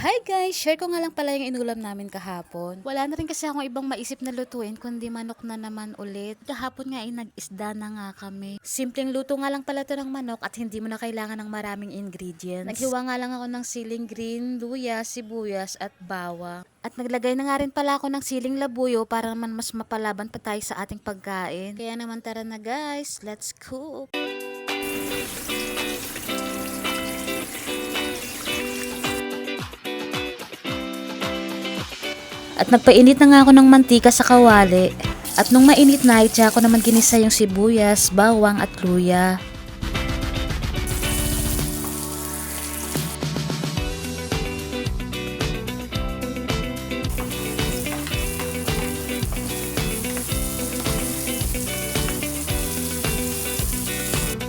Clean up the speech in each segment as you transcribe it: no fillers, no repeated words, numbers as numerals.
Hi guys! Share ko nga lang pala yung inulam namin kahapon. Wala na rin kasi akong ibang maisip na lutuin kundi manok na naman ulit. Kahapon nga ay nag-isda na nga kami. Simpleng luto nga lang pala to ng manok at hindi mo na kailangan ng maraming ingredients. Naghiwa nga lang ako ng siling green, luya, sibuyas at bawang. At naglagay na nga rin pala ako ng siling labuyo para naman mas mapalaban pa tayo sa ating pagkain. Kaya naman tara na guys, let's cook! At nagpainit na nga ako ng mantika sa kawali. At nung mainit na, itya ko naman ginisa yung sibuyas, bawang at luya.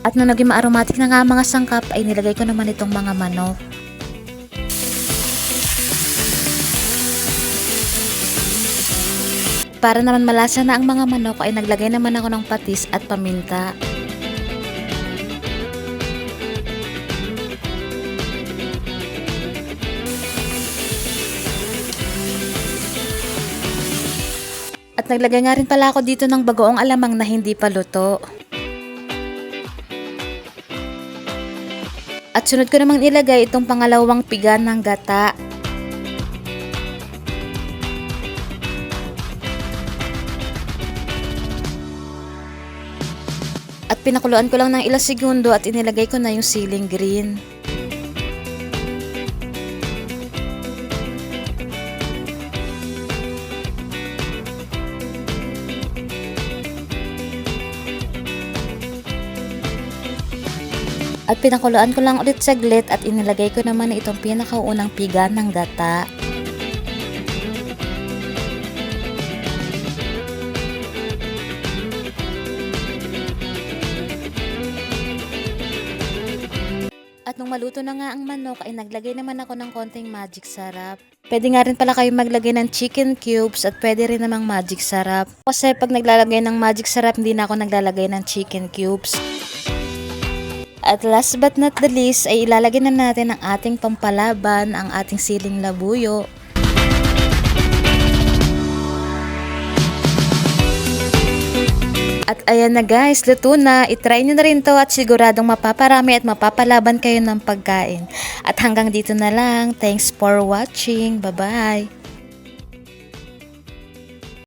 At nung naging ma-aromatic na nga mga sangkap, ay nilagay ko naman itong mga manok. Para naman malasa na ang mga manok ay naglagay naman ako ng patis at paminta. At naglagay nga rin pala ako dito ng bagoong alamang na hindi pa luto. At sunod ko namang ilagay itong pangalawang piga ng gata. At pinakuluan ko lang ng ilang segundo at inilagay ko na yung siling green. At pinakuluan ko lang ulit saglit at inilagay ko naman itong pinakaunang piga ng gata. At nung maluto na nga ang manok ay naglagay naman ako ng konting magic sarap. Pwede nga rin pala kayo maglagay ng chicken cubes at pwede rin namang magic sarap. Kasi pag naglalagay ng magic sarap hindi na ako naglalagay ng chicken cubes. At last but not the least ay ilalagay na natin ang ating pampalaban, ang ating siling labuyo. At ayan na guys, luto na. I-try nyo na rin to at siguradong mapaparami at mapapalaban kayo ng pagkain. At hanggang dito na lang. Thanks for watching. Bye-bye!